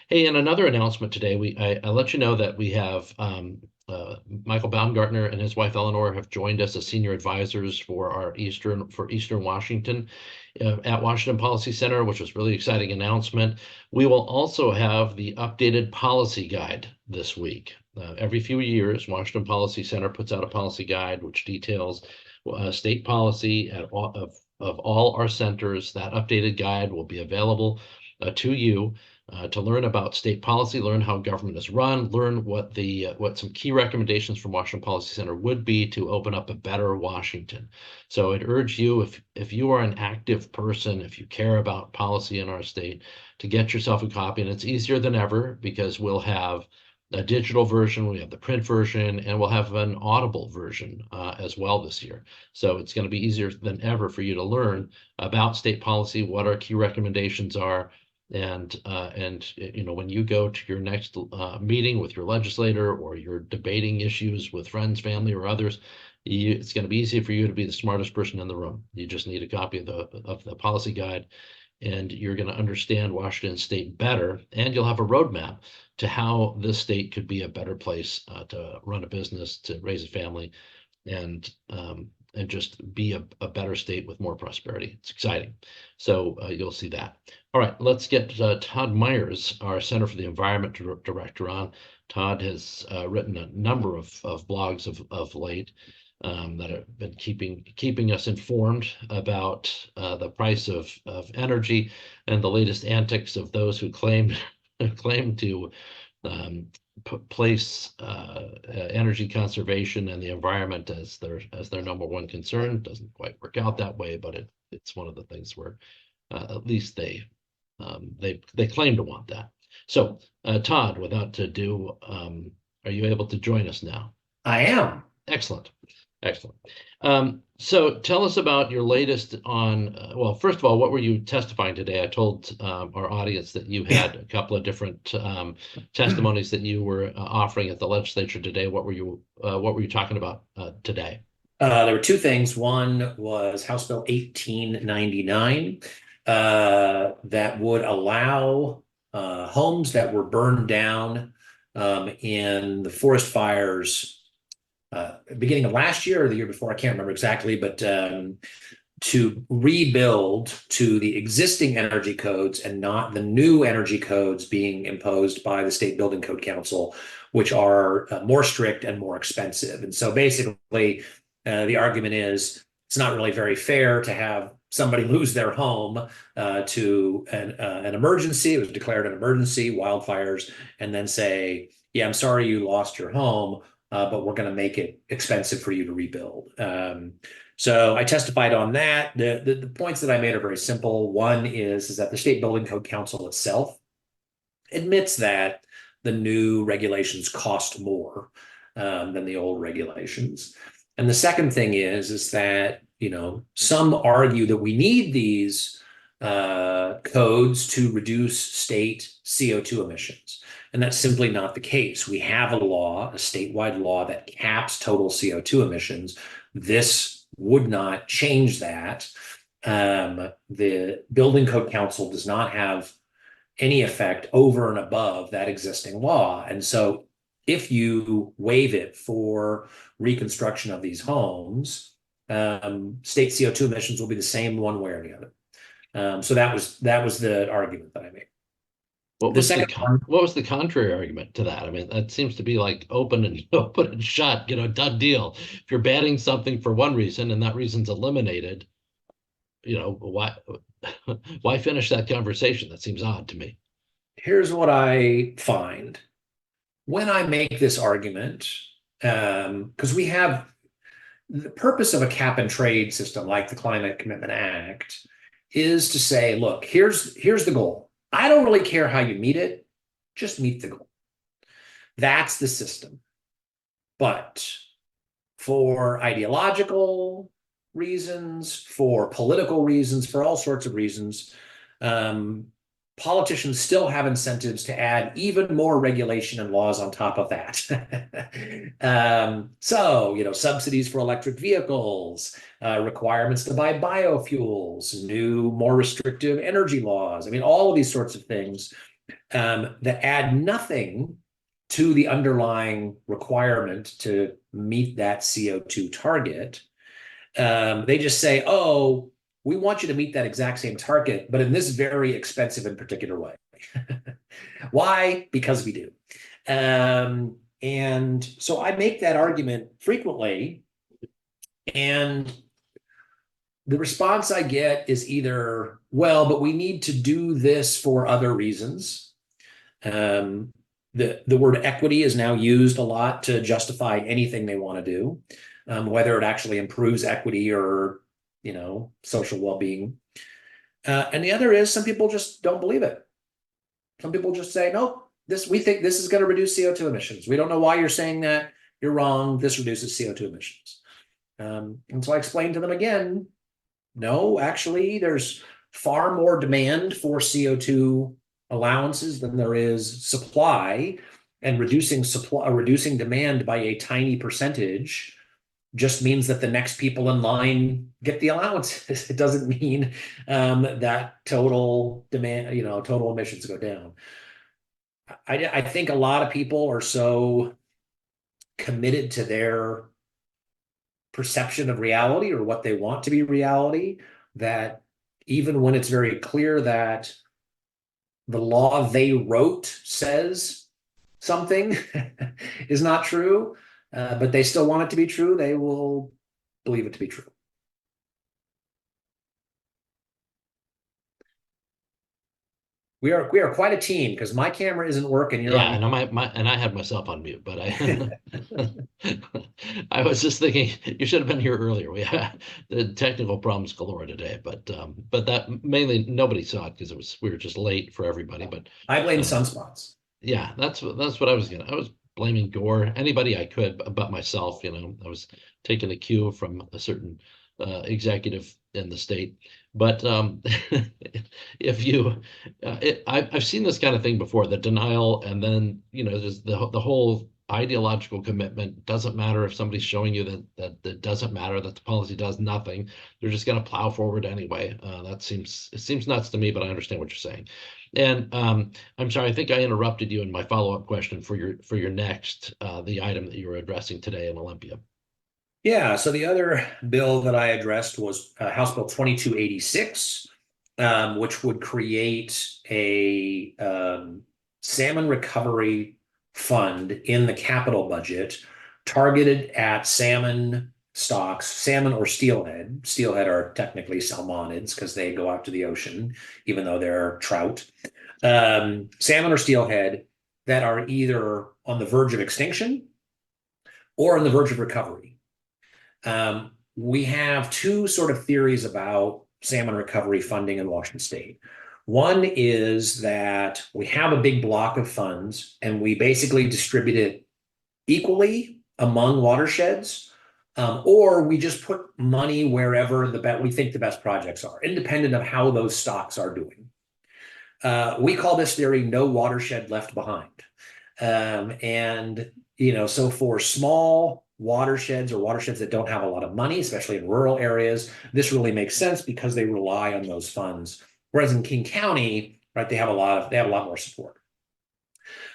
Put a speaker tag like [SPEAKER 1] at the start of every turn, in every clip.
[SPEAKER 1] Hey, and another announcement today. I let you know that we have Michael Baumgartner and his wife Eleanor have joined us as senior advisors for our Eastern Washington at Washington Policy Center, which was a really exciting announcement. We will also have the updated policy guide this week. Every few years, Washington Policy Center puts out a policy guide which details state policy of all our centers. That updated guide will be available to you to learn about state policy, learn how government is run, learn what some key recommendations from Washington Policy Center would be to open up a better Washington. So I'd urge you, if you are an active person, if you care about policy in our state, to get yourself a copy. And it's easier than ever because we'll have a digital version, we have the print version, and we'll have an audible version as well this year. So it's going to be easier than ever for you to learn about state policy, what our key recommendations are, and when you go to your next meeting with your legislator, or you're debating issues with friends, family, or others, it's going to be easy for you to be the smartest person in the room. You just need a copy of the policy guide, and you're going to understand Washington State better, and you'll have a roadmap to how this state could be a better place to run a business, to raise a family, and just be a better state with more prosperity. It's exciting. So you'll see that. All right, let's get Todd Myers, our Center for the Environment Director, on. Todd has written a number of blogs of late that have been keeping us informed about the price of energy and the latest antics of those who claim to place energy conservation and the environment as their number one concern. Doesn't quite work out that way, but it's one of the things where at least they claim to want that. So Todd, without ado, are you able to join us now?
[SPEAKER 2] I am.
[SPEAKER 1] Excellent. So tell us about your latest on, well, first of all, what were you testifying today? I told our audience that you had a couple of different testimonies that you were offering at the legislature today. What were you talking about today?
[SPEAKER 2] There were two things. One was House Bill 1899 that would allow homes that were burned down in the forest fires beginning of last year or the year before, I can't remember exactly, but to rebuild to the existing energy codes and not the new energy codes being imposed by the State Building Code Council, which are more strict and more expensive. And so basically, the argument is it's not really very fair to have somebody lose their home to an emergency. It was declared an emergency, wildfires, and then say, yeah, I'm sorry you lost your home, but we're going to make it expensive for you to rebuild. So I testified on that. The points that I made are very simple. One is that the State Building Code Council itself admits that the new regulations cost more than the old regulations. And the second thing is that, some argue that we need these codes to reduce state CO2 emissions. And that's simply not the case. We have a law, a statewide law that caps total CO2 emissions. This would not change that. The Building Code Council does not have any effect over and above that existing law. And so if you waive it for reconstruction of these homes, state CO2 emissions will be the same one way or the other. So that was the argument that I made.
[SPEAKER 1] What was the contrary argument to that? I mean, that seems to be like open and shut, done deal. If you're banning something for one reason and that reason's eliminated, why finish that conversation? That seems odd to me.
[SPEAKER 2] Here's what I find. When I make this argument, because we have the purpose of a cap and trade system like the Climate Commitment Act is to say, look, here's the goal. I don't really care how you meet it, just meet the goal. That's the system. But for ideological reasons, for political reasons, for all sorts of reasons, politicians still have incentives to add even more regulation and laws on top of that. Subsidies for electric vehicles, requirements to buy biofuels, new, more restrictive energy laws. I mean, all of these sorts of things that add nothing to the underlying requirement to meet that CO2 target. They just say, oh, we want you to meet that exact same target, but in this very expensive and particular way. Why? Because we do. And so I make that argument frequently, and the response I get is either, well, but we need to do this for other reasons. The word equity is now used a lot to justify anything they want to do, whether it actually improves equity or, social well-being. And the other is some people just don't believe it. Some people just say, nope, we think this is going to reduce CO2 emissions. We don't know why you're saying that. You're wrong. This reduces CO2 emissions. And so I explained to them again, no, actually, there's far more demand for CO2 allowances than there is supply, and reducing demand by a tiny percentage just means that the next people in line get the allowances. It doesn't mean that total demand, total emissions go down. I think a lot of people are so committed to their perception of reality or what they want to be reality that even when it's very clear that the law they wrote says something is not true, but they still want it to be true, they will believe it to be true. We are quite a team because my camera isn't working. You're on
[SPEAKER 1] and and I had myself on mute, but I was just thinking you should have been here earlier. We had the technical problems galore today, but that mainly nobody saw it because we were just late for everybody. But
[SPEAKER 2] I blame sunspots.
[SPEAKER 1] Yeah, that's what I was blaming Gore, anybody I could but myself. I was taking a cue from a certain executive in the state. But if you, I've seen this kind of thing before, the denial, and then there's the whole ideological commitment. Doesn't matter if somebody's showing you that it doesn't matter, that the policy does nothing. They're just going to plow forward anyway. It seems nuts to me, but I understand what you're saying. And I'm sorry, I think I interrupted you in my follow-up question for your next the item that you were addressing today in Olympia.
[SPEAKER 2] Yeah, so the other bill that I addressed was House Bill 2286, which would create a salmon recovery fund in the capital budget targeted at salmon stocks, salmon or steelhead. Steelhead are technically salmonids because they go out to the ocean, even though they're trout. Salmon or steelhead that are either on the verge of extinction or on the verge of recovery. We have two sort of theories about salmon recovery funding in Washington State. One is that we have a big block of funds and we basically distribute it equally among watersheds, or we just put money wherever we think the best projects are, independent of how those stocks are doing. We call this theory no watershed left behind. So for small watersheds or watersheds that don't have a lot of money, especially in rural areas, this really makes sense because they rely on those funds. Whereas in King County, right, they have a lot more support.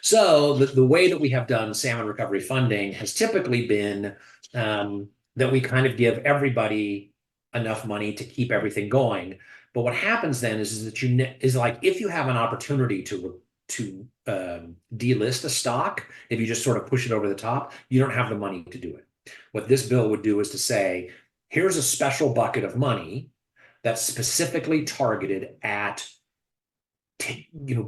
[SPEAKER 2] So the way that we have done salmon recovery funding has typically been that we kind of give everybody enough money to keep everything going. But what happens then is that like if you have an opportunity to delist a stock, if you just sort of push it over the top, you don't have the money to do it. What this bill would do is to say, here's a special bucket of money that's specifically targeted at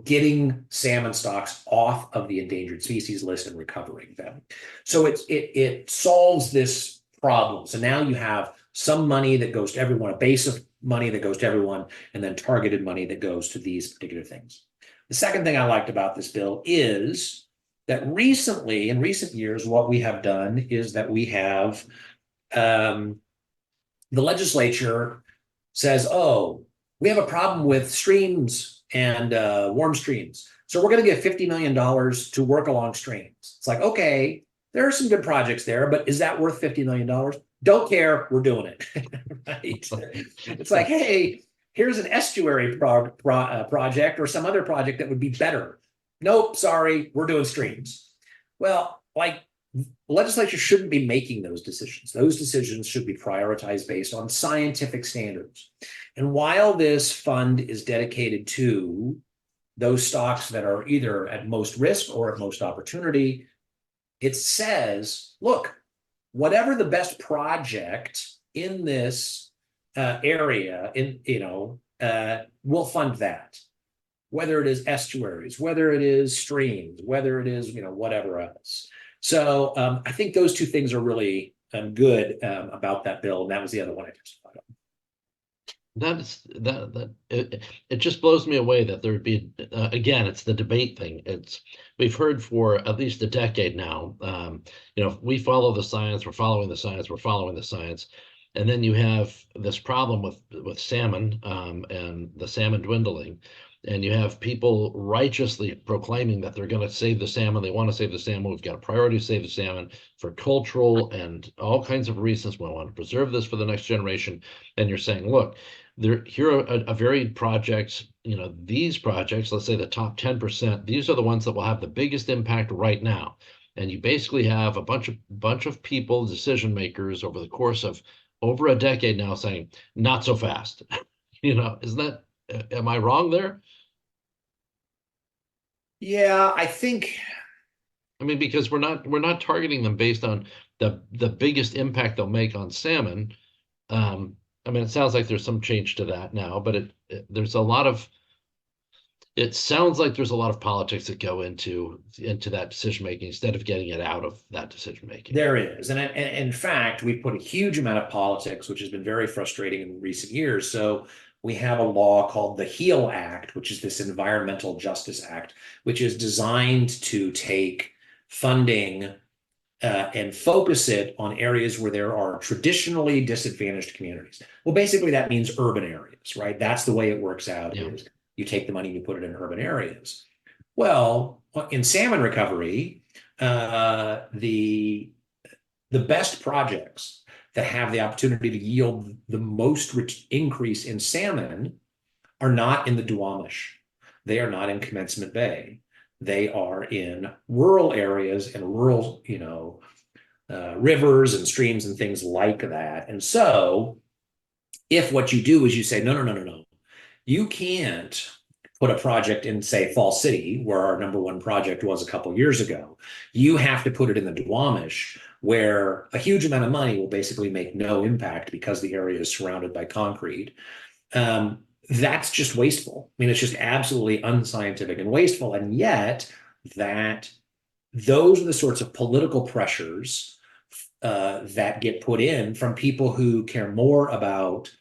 [SPEAKER 2] getting salmon stocks off of the endangered species list and recovering them. So it solves this problem. So now you have some money that goes to everyone, a base of money that goes to everyone, and then targeted money that goes to these particular things. The second thing I liked about this bill is that recently, in recent years, what we have done is that we have the legislature says, oh, we have a problem with streams and warm streams. So we're going to give $50 million to work along streams. It's like, okay, there are some good projects there, but is that worth $50 million? Don't care, we're doing it. Right? It's like, hey, here's an estuary project or some other project that would be better. Nope, sorry, we're doing streams. Well, like legislature shouldn't be making those decisions. Those decisions should be prioritized based on scientific standards. And while this fund is dedicated to those stocks that are either at most risk or at most opportunity, it says, look, whatever the best project in this area, we'll fund that. Whether it is estuaries, whether it is streams, whether it is, whatever else. So I think those two things are really good about that bill, and that was the other one I testified on.
[SPEAKER 1] It just blows me away that there would be again, it's the debate thing. We've heard for at least a decade now, we follow the science, we're following the science, we're following the science. And then you have this problem with salmon and the salmon dwindling. And you have people righteously proclaiming that they're going to save the salmon. They want to save the salmon. We've got a priority to save the salmon for cultural and all kinds of reasons. We want to preserve this for the next generation. And you're saying, look, here are a varied projects. These projects, let's say the top 10%, these are the ones that will have the biggest impact right now. And you basically have a bunch of people, decision makers over the course of over a decade now saying, not so fast. Isn't that, am I wrong there?
[SPEAKER 2] Yeah,
[SPEAKER 1] because we're not targeting them based on the biggest impact they'll make on salmon. It sounds like there's some change to that now, but it sounds like there's a lot of politics that go into that decision making instead of getting it out of that decision making.
[SPEAKER 2] There is, and in fact, we've put a huge amount of politics, which has been very frustrating in recent years. So we have a law called the HEAL Act, which is this Environmental Justice Act, which is designed to take funding and focus it on areas where there are traditionally disadvantaged communities. Well, basically that means urban areas, right? That's the way it works out.
[SPEAKER 1] Yeah.
[SPEAKER 2] Is you take the money and you put it in urban areas. Well, in salmon recovery, the best projects that have the opportunity to yield the most increase in salmon are not in the Duwamish. They are not in Commencement Bay. They are in rural areas and rural, rivers and streams and things like that. And so if what you do is you say, no, you can't put a project in, say, Falls City, where our number one project was a couple years ago. You have to put it in the Duwamish, where a huge amount of money will basically make no impact because the area is surrounded by concrete. That's just wasteful. It's just absolutely unscientific and wasteful. And yet those are the sorts of political pressures that get put in from people who care more about,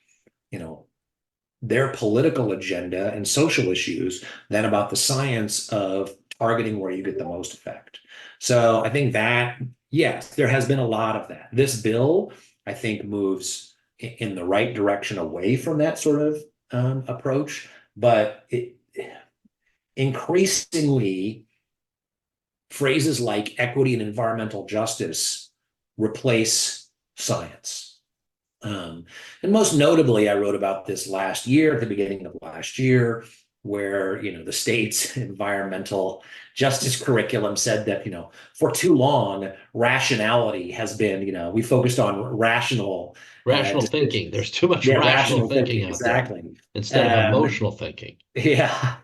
[SPEAKER 2] their political agenda and social issues than about the science of targeting where you get the most effect. So I think that, yes, there has been a lot of that. This bill, I think, moves in the right direction away from that sort of approach, but it increasingly phrases like equity and environmental justice replace science. And most notably, I wrote about this last year, at the beginning of last year, where the state's environmental justice curriculum said that for too long rationality has been we focused on rational
[SPEAKER 1] thinking. There's too much rational thinking out
[SPEAKER 2] exactly
[SPEAKER 1] there instead of emotional thinking.
[SPEAKER 2] Yeah.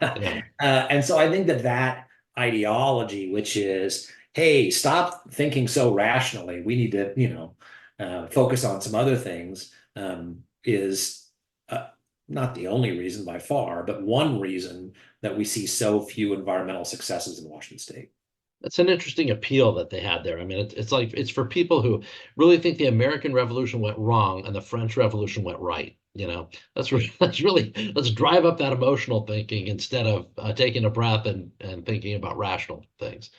[SPEAKER 2] And so I think that ideology, which is, hey, stop thinking so rationally, we need to focus on some other things, is not the only reason by far, but one reason that we see so few environmental successes in Washington State.
[SPEAKER 1] That's an interesting appeal that they had there. It's for people who really think the American Revolution went wrong and the French Revolution went right. Let's drive up that emotional thinking instead of taking a breath and thinking about rational things.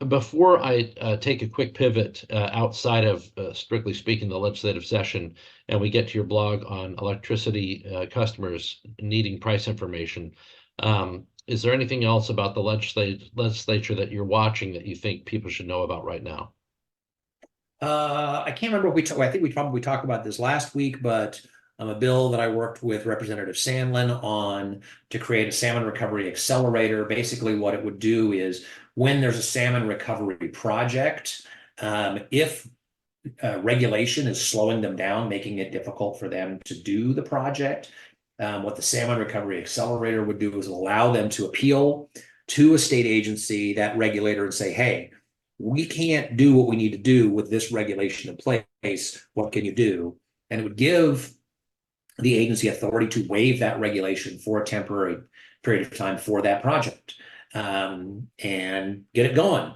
[SPEAKER 1] Before I take a quick pivot outside of, strictly speaking, the legislative session, and we get to your blog on electricity customers needing price information, is there anything else about the legislature that you're watching that you think people should know about right now?
[SPEAKER 2] I can't remember what I think we probably talked about this last week, but A bill that I worked with Representative Sandlin on to create a salmon recovery accelerator. Basically, what it would do is when there's a salmon recovery project, if regulation is slowing them down, making it difficult for them to do the project, what the Salmon Recovery Accelerator would do is allow them to appeal to a state agency, that regulator, and say, hey, we can't do what we need to do with this regulation in place. What can you do? And it would give the agency authority to waive that regulation for a temporary period of time for that project, and get it going.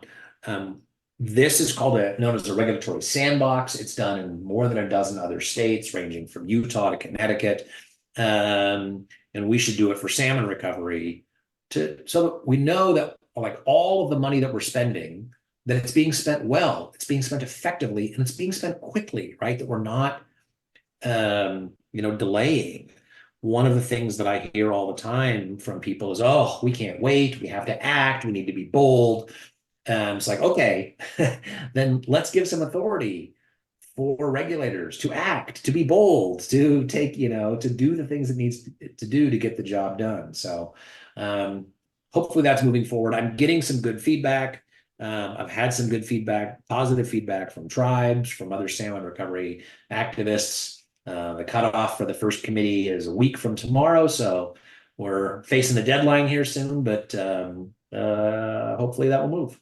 [SPEAKER 2] This is known as a regulatory sandbox. It's done in more than a dozen other states, ranging from Utah to Connecticut. And we should do it for salmon recovery so that we know that, like, all of the money that we're spending, that it's being spent well, it's being spent effectively, and it's being spent quickly, right? That we're not, delaying. One of the things that I hear all the time from people is, oh, we can't wait. We have to act. We need to be bold. It's like, okay, then let's give some authority for regulators to act, to be bold, to take, to do the things it needs to do to get the job done. So hopefully that's moving forward. I'm getting some good feedback. I've had some good feedback, positive feedback from tribes, from other salmon recovery activists. The cutoff for the first committee is a week from tomorrow, so we're facing the deadline here soon, but hopefully that will move.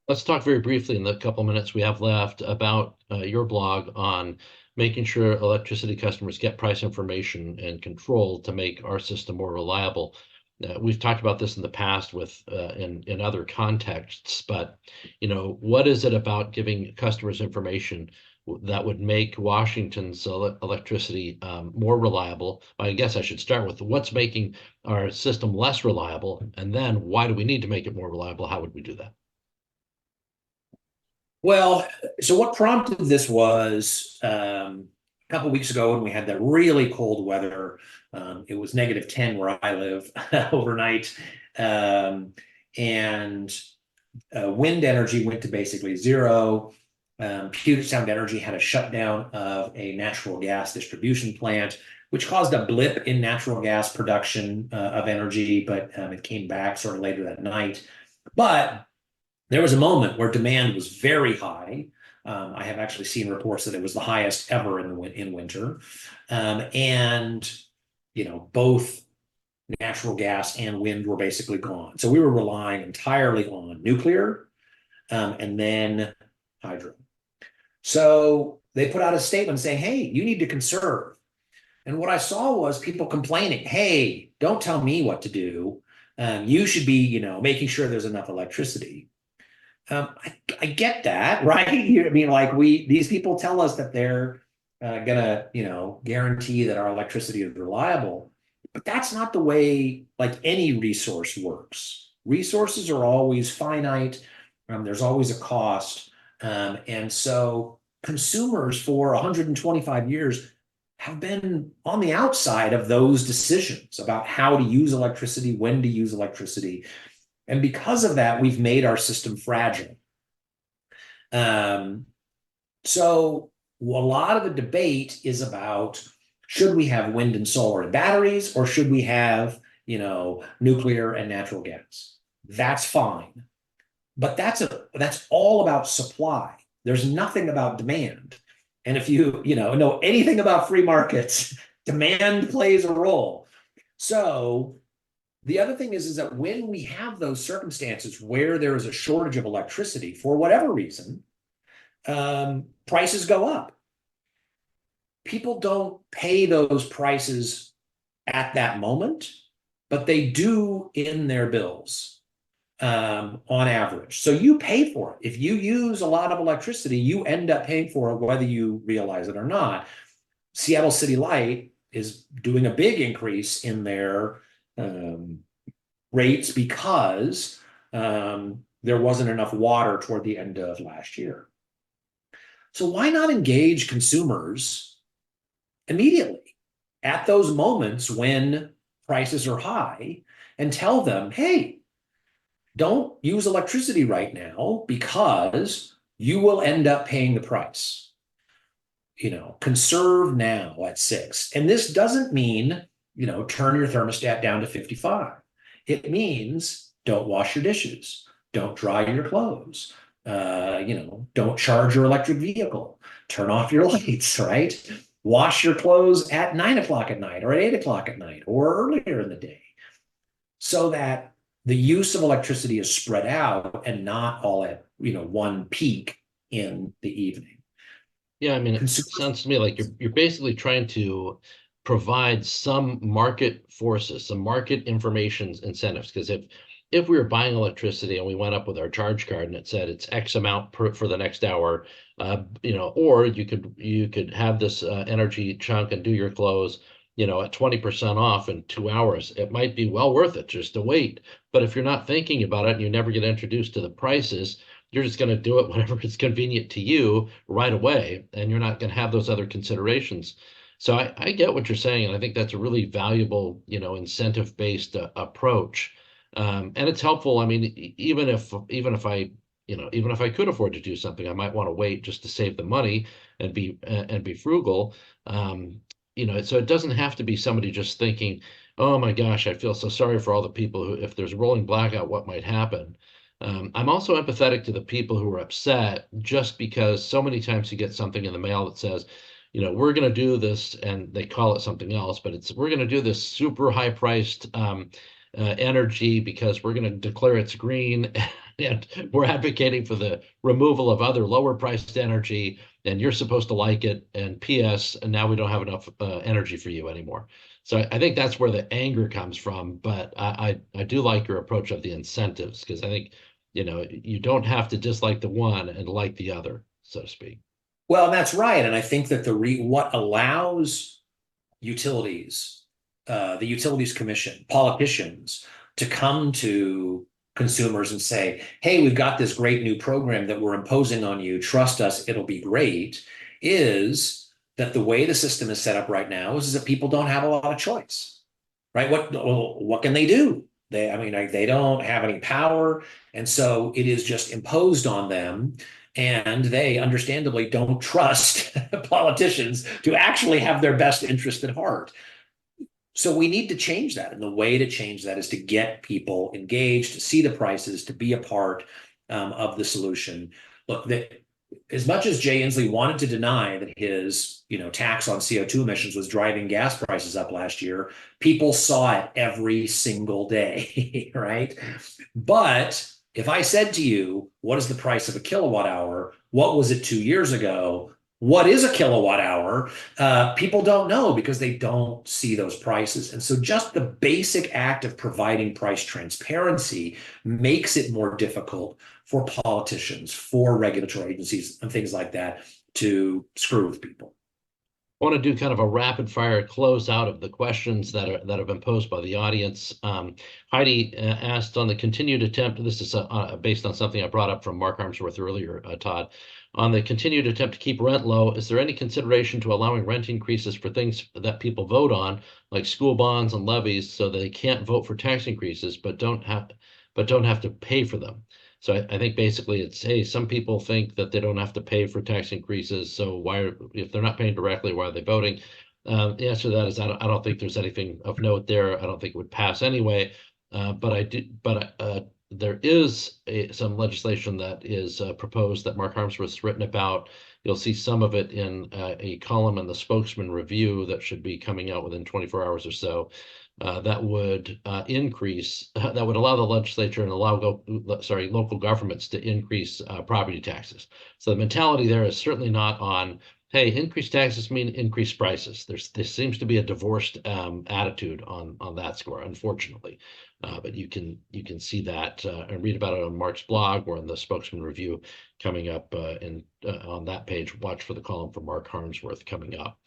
[SPEAKER 1] Let's talk very briefly in the couple minutes we have left about your blog on making sure electricity customers get price information and control to make our system more reliable. We've talked about this in the past with in other contexts, but what is it about giving customers information that would make Washington's electricity more reliable? I guess I should start with what's making our system less reliable, and then why do we need to make it more reliable? How would we do that?
[SPEAKER 2] Well, so what prompted this was a couple of weeks ago when we had that really cold weather. It was -10 where I live overnight, and wind energy went to basically zero. Puget Sound Energy had a shutdown of a natural gas distribution plant, which caused a blip in natural gas production of energy, but it came back sort of later that night. But there was a moment where demand was very high. I have actually seen reports that it was the highest ever in winter. And, both natural gas and wind were basically gone. So we were relying entirely on nuclear, and then hydro. So they put out a statement saying, hey, you need to conserve. And what I saw was people complaining, hey, don't tell me what to do. You should be, making sure there's enough electricity. I get that, right? These people tell us that they're gonna, guarantee that our electricity is reliable, but that's not the way any resource works. Resources are always finite. There's always a cost, and so consumers for 125 years have been on the outside of those decisions about how to use electricity, when to use electricity. And because of that, we've made our system fragile. So a lot of the debate is about, should we have wind and solar and batteries, or should we have, nuclear and natural gas? That's fine. But that's all about supply. There's nothing about demand. And if you, know anything about free markets, demand plays a role. So the other thing is that when we have those circumstances where there is a shortage of electricity for whatever reason, prices go up. People don't pay those prices at that moment, but they do in their bills on average. So you pay for it. If you use a lot of electricity, you end up paying for it whether you realize it or not. Seattle City Light is doing a big increase in their rates because there wasn't enough water toward the end of last year. So why not engage consumers immediately at those moments when prices are high and tell them, hey, don't use electricity right now because you will end up paying the price. conserve now at 6. And this doesn't mean, turn your thermostat down to 55. It means don't wash your dishes, don't dry your clothes, don't charge your electric vehicle, turn off your lights, right? Wash your clothes at 9 o'clock at night or at 8 o'clock at night or earlier in the day so that the use of electricity is spread out and not all at, one peak in the evening.
[SPEAKER 1] Yeah, I mean, it
[SPEAKER 2] Consumers,
[SPEAKER 1] sounds to me like you're basically trying to provide some market forces, some market information incentives. Because if we were buying electricity and we went up with our charge card and it said it's X amount for the next hour, or you could have this energy chunk and do your close, at 20% off in 2 hours, it might be well worth it just to wait. But if you're not thinking about it and you never get introduced to the prices, you're just going to do it whenever it's convenient to you right away, and you're not going to have those other considerations. So I get what you're saying, and I think that's a really valuable, incentive-based approach. And it's helpful. I mean, even if I could afford to do something, I might want to wait just to save the money and be frugal. So it doesn't have to be somebody just thinking, "Oh my gosh, I feel so sorry for all the people who, if there's a rolling blackout, what might happen." I'm also empathetic to the people who are upset just because so many times you get something in the mail that says, we're going to do this, and they call it something else, but we're going to do this super high priced energy because we're going to declare it's green, and we're advocating for the removal of other lower priced energy, and you're supposed to like it. And P.S. And now we don't have enough energy for you anymore. So I think that's where the anger comes from. But I do like your approach of the incentives, because I think you don't have to dislike the one and like the other, so to speak.
[SPEAKER 2] well, that's right. And I think that what allows utilities, the Utilities Commission, politicians to come to consumers and say, hey, we've got this great new program that we're imposing on you. Trust us, it'll be great, is that the way the system is set up right now is that people don't have a lot of choice, right? What can they do? They don't have any power. And so it is just imposed on them. And they understandably don't trust politicians to actually have their best interest at heart. So we need to change that. And the way to change that is to get people engaged, to see the prices, to be a part of the solution. Look, as much as Jay Inslee wanted to deny that his tax on CO2 emissions was driving gas prices up last year, people saw it every single day, right? But if I said to you, what is the price of a kilowatt hour? What was it 2 years ago? What is a kilowatt hour? People don't know because they don't see those prices. And so just the basic act of providing price transparency makes it more difficult for politicians, for regulatory agencies, and things like that to screw with people.
[SPEAKER 1] I want to do kind of a rapid fire close out of the questions that have been posed by the audience. Heidi asked on the continued attempt. This is based on something I brought up from Mark Harmsworth earlier, Todd. On the continued attempt to keep rent low, is there any consideration to allowing rent increases for things that people vote on, like school bonds and levies, so they can't vote for tax increases but don't have to pay for them? So I think basically it's, hey, some people think that they don't have to pay for tax increases. So if they're not paying directly, why are they voting? The answer to that is I don't think there's anything of note there. I don't think it would pass anyway. But there is some legislation that is proposed that Mark Harmsworth's written about. You'll see some of it in a column in the Spokesman Review that should be coming out within 24 hours or so. That would that would allow the legislature and local governments to increase property taxes. So the mentality there is certainly not on, hey, increased taxes mean increased prices. There seems to be a divorced attitude on that score, unfortunately. But you can see that and read about it on Mark's blog or in the Spokesman Review coming up on that page. Watch for the column from Mark Harmsworth coming up.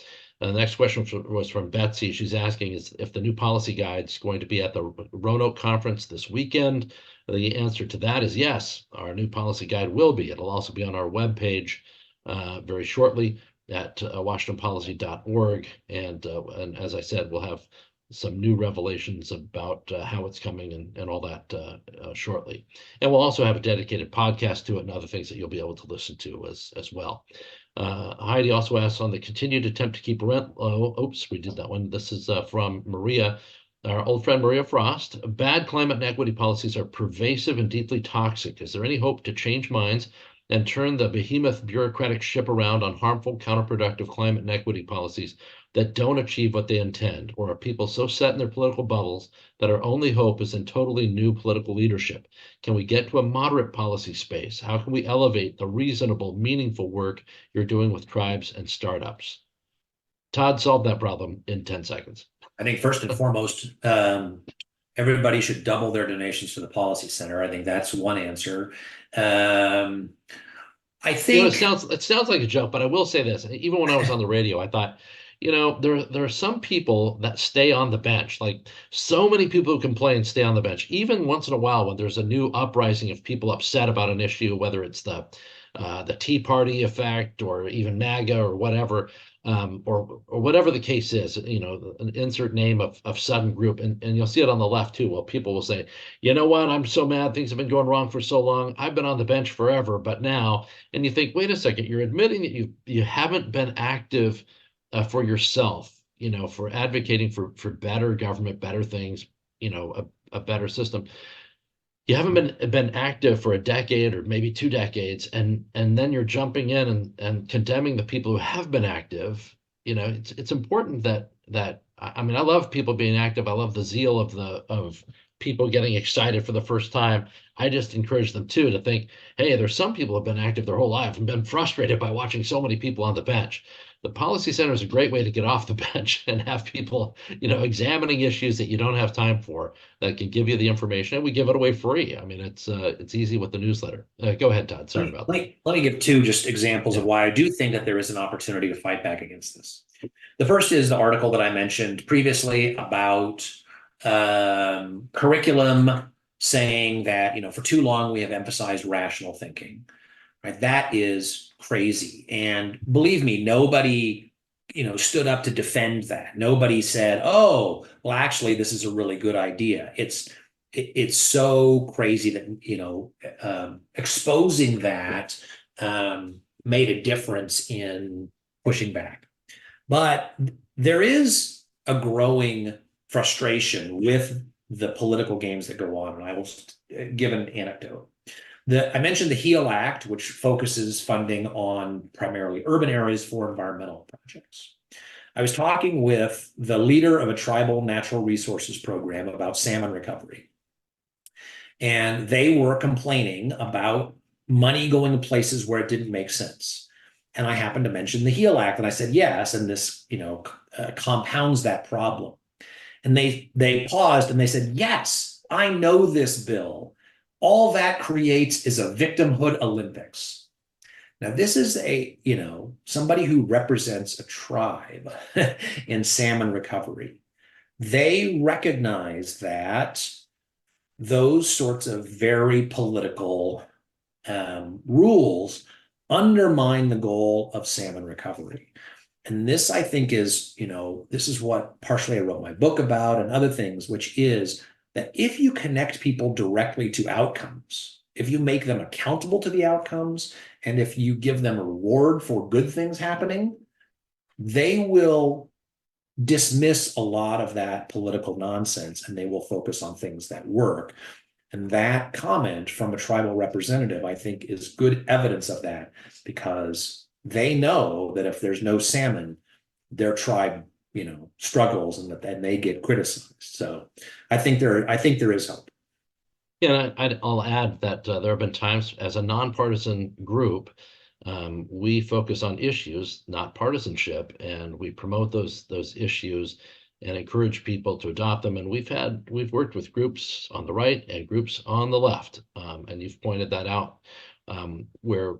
[SPEAKER 1] The next question was from Betsy. She's asking is if the new policy guide is going to be at the Roanoke conference this weekend. The answer to that is yes. Our new policy guide will be. It'll also be on our webpage very shortly at washingtonpolicy.org. And as I said, we'll have some new revelations about how it's coming and all that shortly. And we'll also have a dedicated podcast to it and other things that you'll be able to listen to as well. Heidi also asks on the continued attempt to keep rent low. Oops, we did that one. This is from Maria, our old friend Maria Frost. Bad climate and equity policies are pervasive and deeply toxic. Is there any hope to change minds and turn the behemoth bureaucratic ship around on harmful, counterproductive climate and equity policies that don't achieve what they intend? Or are people so set in their political bubbles that our only hope is in totally new political leadership? Can we get to a moderate policy space? How can we elevate the reasonable, meaningful work you're doing with tribes and startups? Todd solved that problem in 10 seconds.
[SPEAKER 2] I think first and foremost, everybody should double their donations to the Policy Center. I think that's one answer. I think
[SPEAKER 1] it sounds like a joke, but I will say this. Even when I was on the radio, I thought, there are some people that stay on the bench. Like so many people who complain stay on the bench. Even once in a while, when there's a new uprising of people upset about an issue, whether it's the Tea Party effect or even MAGA or whatever, or whatever the case is, an insert name of sudden group, and you'll see it on the left too. Well, people will say, you know what, I'm so mad, things have been going wrong for so long. I've been on the bench forever, but now, and you think, wait a second, you're admitting that you haven't been active for yourself, for advocating for better government, better things, a better system. You haven't been active for a decade or maybe 2 decades, and then you're jumping in and condemning the people who have been active. It's important that I mean, I love people being active. I love the zeal of people getting excited for the first time. I just encourage them too to think, hey, there's some people who have been active their whole life and been frustrated by watching so many people on the bench. The Policy Center is a great way to get off the bench and have people, examining issues that you don't have time for, that can give you the information, and we give it away free. I mean, it's easy with the newsletter. Go ahead, Todd. Sorry about that.
[SPEAKER 2] Let me give two just examples of why I do think that there is an opportunity to fight back against this. The first is the article that I mentioned previously about curriculum saying that, for too long we have emphasized rational thinking. Right? That is crazy. And believe me, nobody, stood up to defend that. Nobody said, oh, well, actually, this is a really good idea. It's so crazy that, exposing that made a difference in pushing back. But there is a growing frustration with the political games that go on. And I will give an anecdote. I mentioned the HEAL Act, which focuses funding on primarily urban areas for environmental projects. I was talking with the leader of a tribal natural resources program about salmon recovery. And they were complaining about money going to places where it didn't make sense. And I happened to mention the HEAL Act, and I said, yes, and this, compounds that problem. And they paused and they said, yes, I know this bill. All that creates is a victimhood Olympics. Now, this is somebody who represents a tribe in salmon recovery. They recognize that those sorts of very political rules undermine the goal of salmon recovery. And this, I think, is, this is what partially I wrote my book about and other things, which is that if you connect people directly to outcomes, if you make them accountable to the outcomes, and if you give them a reward for good things happening, they will dismiss a lot of that political nonsense and they will focus on things that work. And that comment from a tribal representative, I think, is good evidence of that, because they know that if there's no salmon, their tribe struggles and they get criticized. So I think there is hope.
[SPEAKER 1] Yeah, I'll add that there have been times as a nonpartisan group, we focus on issues, not partisanship, and we promote those issues and encourage people to adopt them. And we've worked with groups on the right and groups on the left, and you've pointed that out. Where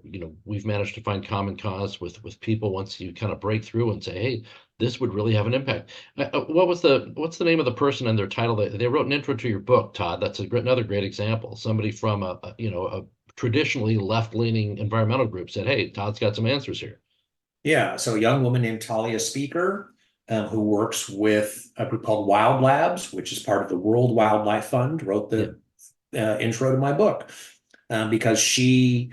[SPEAKER 1] we've managed to find common cause with people once you kind of break through and say, hey, this would really have an impact. What's the name of the person and their title? They wrote an intro to your book, Todd. That's another great example. Somebody from a traditionally left-leaning environmental group said, hey, Todd's got some answers here.
[SPEAKER 2] Yeah, so a young woman named Talia Speaker, who works with a group called Wild Labs, which is part of the World Wildlife Fund, wrote the intro to my book. Because she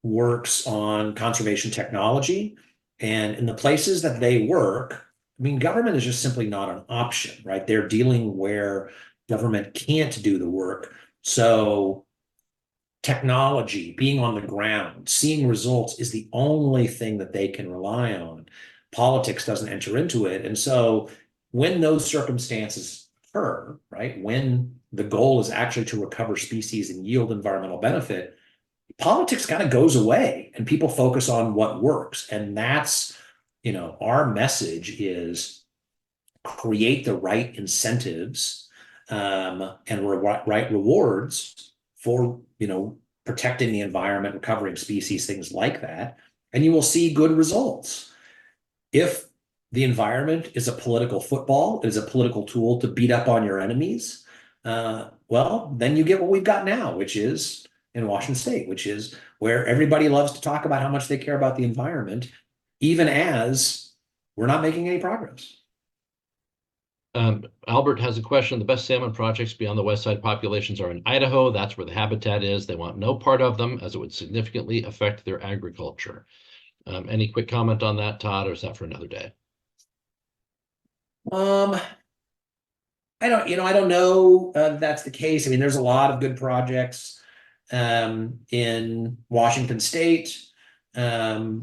[SPEAKER 2] works on conservation technology. And in the places that they work, I mean, government is just simply not an option, right? They're dealing where government can't do the work. So technology, being on the ground, seeing results is the only thing that they can rely on. Politics doesn't enter into it. And so when those circumstances occur, right, when the goal is actually to recover species and yield environmental benefit, politics kind of goes away and people focus on what works. And that's, our message is create the right incentives and right rewards for, protecting the environment, recovering species, things like that, and you will see good results. If the environment is a political football, is a political tool to beat up on your enemies, well, then you get what we've got now, which is in Washington State, which is where everybody loves to talk about how much they care about the environment, even as we're not making any progress.
[SPEAKER 1] Albert has a question. The best salmon projects beyond the west side populations are in Idaho. That's where the habitat is. They want no part of them as it would significantly affect their agriculture. Any quick comment on that, Todd, or is that for another day?
[SPEAKER 2] I don't know that's the case. I mean, there's a lot of good projects in Washington State. I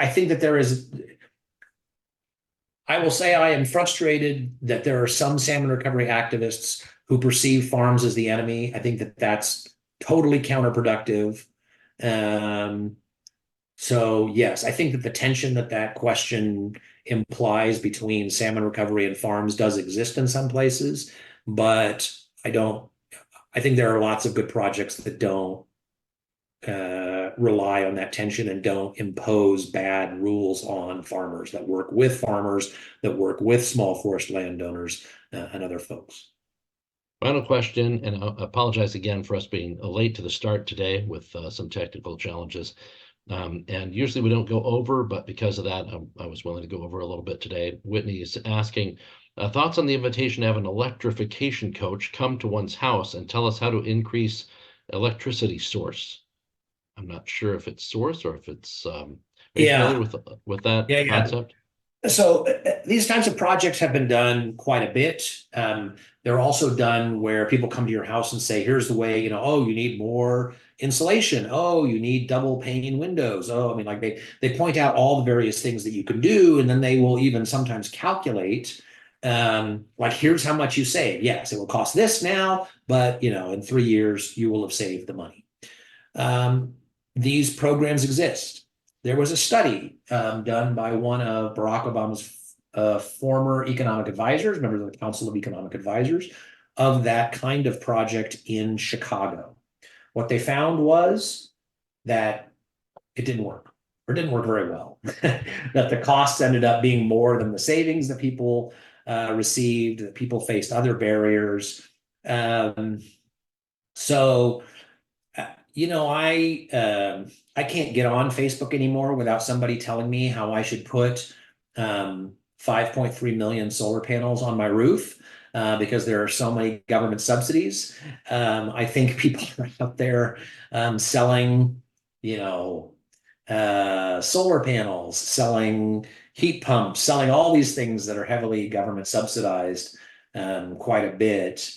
[SPEAKER 2] think that I will say I am frustrated that there are some salmon recovery activists who perceive farms as the enemy. I think that that's totally counterproductive. So yes, I think that the tension that question implies between salmon recovery and farms does exist in some places, but I think there are lots of good projects that don't rely on that tension and don't impose bad rules on farmers, that work with farmers, that work with small forest landowners and other folks.
[SPEAKER 1] Final question, and I apologize again for us being late to the start today with some technical challenges. And usually we don't go over, but because of that, I was willing to go over a little bit today. Whitney is asking, thoughts on the invitation to have an electrification coach come to one's house and tell us how to increase electricity source. I'm not sure if it's source or if it's, are you familiar with that concept?
[SPEAKER 2] So these types of projects have been done quite a bit. They're also done where people come to your house and say, here's the way, you need more insulation. Oh, you need double pane windows. Oh, I mean, like they point out all the various things that you can do. And then they will even sometimes calculate, like, here's how much you save. Yes, it will cost this now, but in 3 years, you will have saved the money. These programs exist. There was a study done by one of Barack Obama's former economic advisors, members of the Council of Economic Advisors, of that kind of project in Chicago. What they found was that it didn't work, or didn't work very well, that the costs ended up being more than the savings that people received, that people faced other barriers. I can't get on Facebook anymore without somebody telling me how I should put 5.3 million solar panels on my roof because there are so many government subsidies. I think people are out there selling, solar panels, selling heat pumps, selling all these things that are heavily government subsidized quite a bit.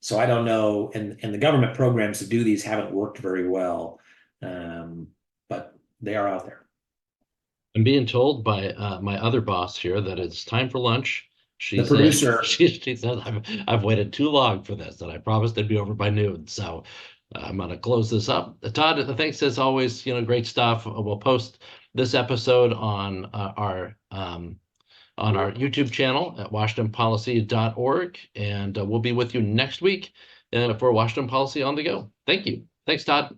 [SPEAKER 2] So I don't know, and the government programs to do these haven't worked very well, but they are out there.
[SPEAKER 1] I'm being told by my other boss here that it's time for lunch.
[SPEAKER 2] The producer.
[SPEAKER 1] She says, I've waited too long for this, and I promised it'd be over by noon. So I'm going to close this up. Todd, thanks as always. Great stuff. We'll post this episode on our YouTube channel at WashingtonPolicy.org, and we'll be with you next week for Washington Policy on the Go. Thank you. Thanks, Todd.